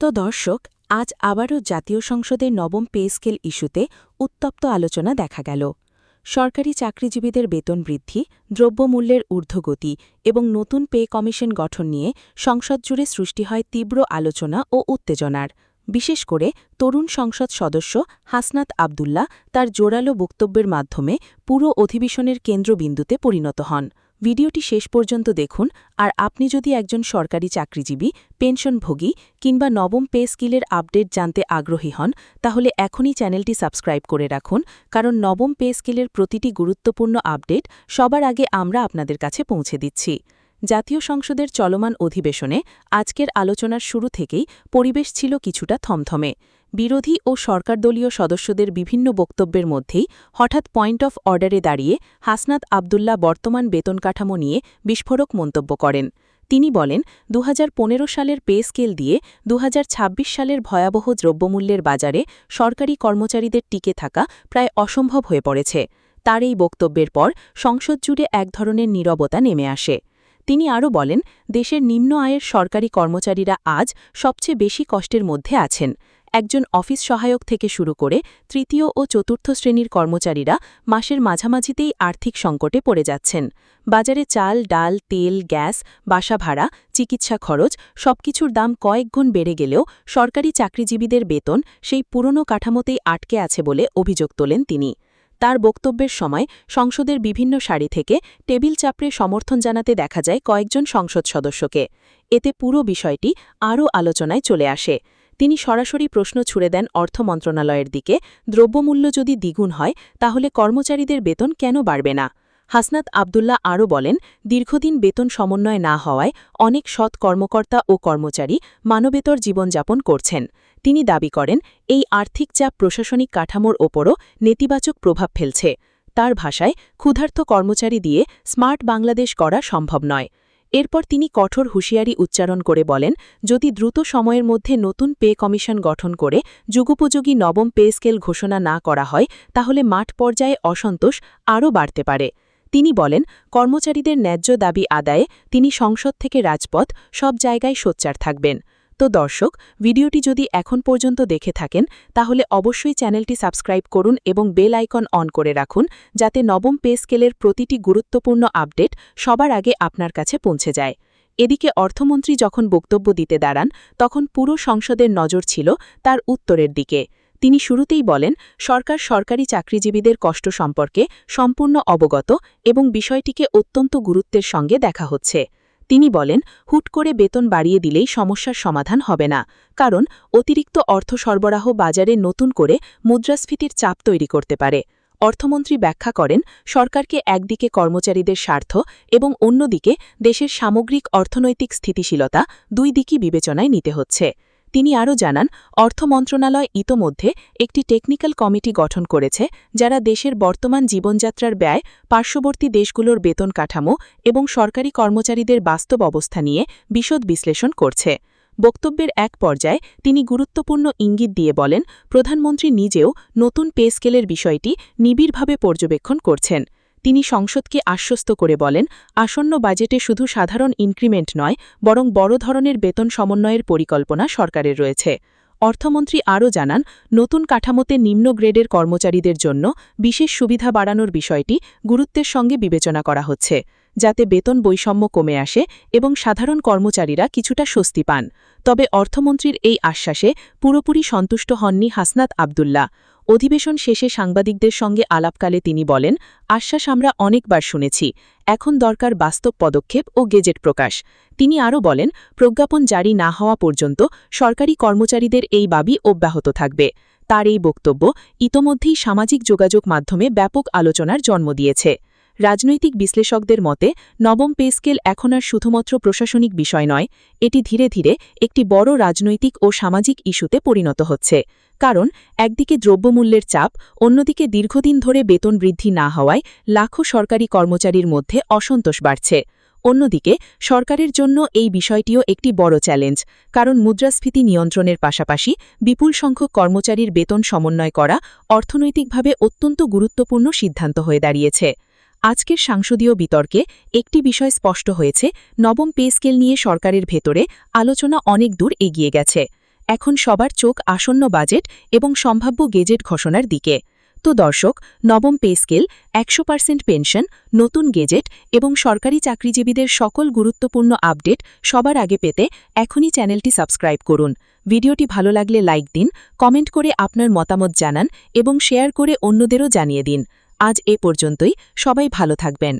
তো দর্শক, আজ আবারও জাতীয় সংসদের নবম পে স্কেল ইস্যুতে উত্তপ্ত আলোচনা দেখা গেল। সরকারি চাকরিজীবীদের বেতন বৃদ্ধি, দ্রব্যমূল্যের ঊর্ধ্বগতি এবং নতুন পে কমিশন গঠন নিয়ে সংসদ জুড়ে সৃষ্টি হয় তীব্র আলোচনা ও উত্তেজনার। বিশেষ করে তরুণ সংসদ সদস্য হাসনাত আবদুল্লাহ তার জোরালো বক্তব্যের মাধ্যমে পুরো অধিবেশনের কেন্দ্রবিন্দুতে পরিণত হন। ভিডিওটি শেষ পর্যন্ত দেখুন, আর আপনি যদি একজন সরকারি চাকরিজীবী, পেনশনভোগী কিংবা নবম পে স্কেলের আপডেট জানতে আগ্রহী হন, তাহলে এখনই চ্যানেলটি সাবস্ক্রাইব করে রাখুন, কারণ নবম পে স্কেলের প্রতিটি গুরুত্বপূর্ণ আপডেট সবার আগে আমরা আপনাদের কাছে পৌঁছে দিচ্ছি। জাতীয় সংসদের চলমান অধিবেশনে আজকের আলোচনার শুরু থেকেই পরিবেশ ছিল কিছুটা থমথমে। বিরোধী ও সরকারদলীয় সদস্যদের বিভিন্ন বক্তব্যের মধ্যেই হঠাৎ পয়েন্ট অফ অর্ডারে দাঁড়িয়ে হাসনাত আবদুল্লাহ বর্তমান বেতন কাঠামো নিয়ে বিস্ফোরক মন্তব্য করেন। তিনি বলেন, ২০১৫ সালের পে স্কেল দিয়ে ২০২৬ সালের ভয়াবহ দ্রব্যমূল্যের বাজারে সরকারি কর্মচারীদের টিকে থাকা প্রায় অসম্ভব হয়ে পড়েছে। তার এই বক্তব্যের পর সংসদ জুড়ে এক ধরনের নীরবতা নেমে আসে। তিনি আরও বলেন, দেশের নিম্ন আয়ের সরকারি কর্মচারীরা আজ সবচেয়ে বেশি কষ্টের মধ্যে আছেন। একজন অফিস সহায়ক থেকে শুরু করে তৃতীয় ও চতুর্থ শ্রেণীর কর্মচারীরা মাসের মাঝামাঝিতেই আর্থিক সংকটে পড়ে যাচ্ছেন। বাজারে চাল, ডাল, তেল, গ্যাস, বাসা ভাড়া, চিকিৎসা খরচ সবকিছুর দাম কয়েক গুণ বেড়ে গেলেও সরকারি চাকরিজীবীদের বেতন সেই পুরনো কাঠামোতেই আটকে আছে বলে অভিযোগ তোলেন তিনি। তার বক্তব্যের সময় সংসদের বিভিন্ন সারি থেকে টেবিল চাপড়ে সমর্থন জানাতে দেখা যায় কয়েকজন সংসদ সদস্যকে। এতে পুরো বিষয়টি আরও আলোচনায় চলে আসে। তিনি সরাসরি প্রশ্ন ছুড়ে দেন অর্থ মন্ত্রণালয়ের দিকে, দ্রব্যমূল্য যদি দ্বিগুণ হয় তাহলে কর্মচারীদের বেতন কেন বাড়বে না? হাসনাত আবদুল্লাহ আরও বলেন, দীর্ঘদিন বেতন সমন্বয় না হওয়ায় অনেক সৎ কর্মকর্তা ও কর্মচারী মানবেতর জীবনযাপন করছেন। তিনি দাবি করেন, এই আর্থিক চাপ প্রশাসনিক কাঠামোর ওপরও নেতিবাচক প্রভাব ফেলছে। তার ভাষায়, ক্ষুধার্ত কর্মচারী দিয়ে স্মার্ট বাংলাদেশ করা সম্ভব নয়। এরপর তিনি কঠোর হুঁশিয়ারি উচ্চারণ করে বলেন, যদি দ্রুত সময়ের মধ্যে নতুন পে কমিশন গঠন করে যুগোপযোগী নবম পে স্কেল ঘোষণা না করা হয়, তাহলে মাঠ পর্যায়ে অসন্তোষ আরও বাড়তে পারে। তিনি বলেন, কর্মচারীদের ন্যায্য দাবি আদায়ে তিনি সংসদ থেকে রাজপথ সব জায়গায় সোচ্চার থাকবেন। তো দর্শক, ভিডিওটি যদি এখন পর্যন্ত দেখে থাকেন, তাহলে অবশ্যই চ্যানেলটি সাবস্ক্রাইব করুন এবং বেল আইকন অন করে রাখুন, যাতে নবম পে স্কেলের প্রতিটি গুরুত্বপূর্ণ আপডেট সবার আগে আপনার কাছে পৌঁছে যায়। এদিকে অর্থমন্ত্রী যখন বক্তব্য দিতে দাঁড়ান, তখন পুরো সংসদের নজর ছিল তার উত্তরের দিকে। তিনি শুরুতেই বলেন, সরকার সরকারি চাকরিজীবীদের কষ্ট সম্পর্কে সম্পূর্ণ অবগত এবং বিষয়টিকে অত্যন্ত গুরুত্বের সঙ্গে দেখা হচ্ছে। তিনি বলেন, হুট করে বেতন বাড়িয়ে দিলেই সমস্যার সমাধান হবে না, কারণ অতিরিক্ত অর্থ সরবরাহ বাজারে নতুন করে মুদ্রাস্ফীতির চাপ তৈরি করতে পারে। অর্থমন্ত্রী ব্যাখ্যা করেন, সরকারকে একদিকে কর্মচারীদের স্বার্থ এবং অন্যদিকে দেশের সামগ্রিক অর্থনৈতিক স্থিতিশীলতা দুই দিকই বিবেচনায় নিতে হচ্ছে। তিনি আরও জানান, অর্থ মন্ত্রণালয় ইতোমধ্যে একটি টেকনিক্যাল কমিটি গঠন করেছে, যারা দেশের বর্তমান জীবনযাত্রার ব্যয়, পার্শ্ববর্তী দেশগুলোর বেতন কাঠামো এবং সরকারি কর্মচারীদের বাস্তব অবস্থা নিয়ে বিশদ বিশ্লেষণ করছে। বক্তব্যের এক পর্যায়ে তিনি গুরুত্বপূর্ণ ইঙ্গিত দিয়ে বলেন, প্রধানমন্ত্রী নিজেও নতুন পে স্কেলের বিষয়টি নিবিড়ভাবে পর্যবেক্ষণ করছেন। তিনি সংসদকে আশ্বস্ত করে বলেন, আসন্ন বাজেটে শুধু সাধারণ ইনক্রিমেন্ট নয়, বরং বড় ধরনের বেতন সমন্বয়ের পরিকল্পনা সরকারের রয়েছে। অর্থমন্ত্রী আরও জানান, নতুন কাঠামোতে নিম্ন গ্রেডের কর্মচারীদের জন্য বিশেষ সুবিধা বাড়ানোর বিষয়টি গুরুত্বের সঙ্গে বিবেচনা করা হচ্ছে, যাতে বেতন বৈষম্য কমে আসে এবং সাধারণ কর্মচারীরা কিছুটা স্বস্তি পান। তবে অর্থমন্ত্রীর এই আশ্বাসে পুরোপুরি সন্তুষ্ট হননি হাসনাত আবদুল্লাহ। অধিবেশন শেষে সাংবাদিকদের সঙ্গে আলাপকালে তিনি বলেন, আশ্বাস আমরা অনেকবার শুনেছি, এখন দরকার বাস্তব পদক্ষেপ ও গেজেট প্রকাশ। তিনি আরও বলেন, প্রজ্ঞাপন জারি না হওয়া পর্যন্ত সরকারি কর্মচারীদের এই দাবি অব্যাহত থাকবে। তার এই বক্তব্য ইতোমধ্যেই সামাজিক যোগাযোগ মাধ্যমে ব্যাপক আলোচনার জন্ম দিয়েছে। রাজনৈতিক বিশ্লেষকদের মতে, নবম পে স্কেল এখন আর শুধুমাত্র প্রশাসনিক বিষয় নয়, এটি ধীরে ধীরে একটি বড় রাজনৈতিক ও সামাজিক ইস্যুতে পরিণত হচ্ছে। কারণ একদিকে দ্রব্যমূল্যের চাপ, অন্যদিকে দীর্ঘদিন ধরে বেতন বৃদ্ধি না হওয়ায় লাখো সরকারি কর্মচারীর মধ্যে অসন্তোষ বাড়ছে। অন্যদিকে সরকারের জন্য এই বিষয়টিও একটি বড় চ্যালেঞ্জ, কারণ মুদ্রাস্ফীতি নিয়ন্ত্রণের পাশাপাশি বিপুল সংখ্যক কর্মচারীর বেতন সমন্বয় করা অর্থনৈতিকভাবে অত্যন্ত গুরুত্বপূর্ণ সিদ্ধান্ত হয়ে দাঁড়িয়েছে। আজকের সংসদীয় বিতর্কে একটি বিষয় স্পষ্ট হয়েছে, নবম পে স্কেল নিয়ে সরকারের ভেতরে আলোচনা অনেক দূর এগিয়ে গেছে। এখন সবার চোখ আসন্ন বাজেট এবং সম্ভাব্য গেজেট ঘোষণার দিকে। তো দর্শক, নবম পে স্কেল, 100% পেনশন, নতুন গেজেট এবং সরকারি চাকরিজীবীদের সকল গুরুত্বপূর্ণ আপডেট সবার আগে পেতে এখনই চ্যানেলটি সাবস্ক্রাইব করুন। ভিডিওটি ভালো লাগলে লাইক দিন, কমেন্ট করে আপনার মতামত জানান এবং শেয়ার করে অন্যদেরও জানিয়ে দিন। আজ এ পর্যন্তই, সবাই ভালো থাকবেন।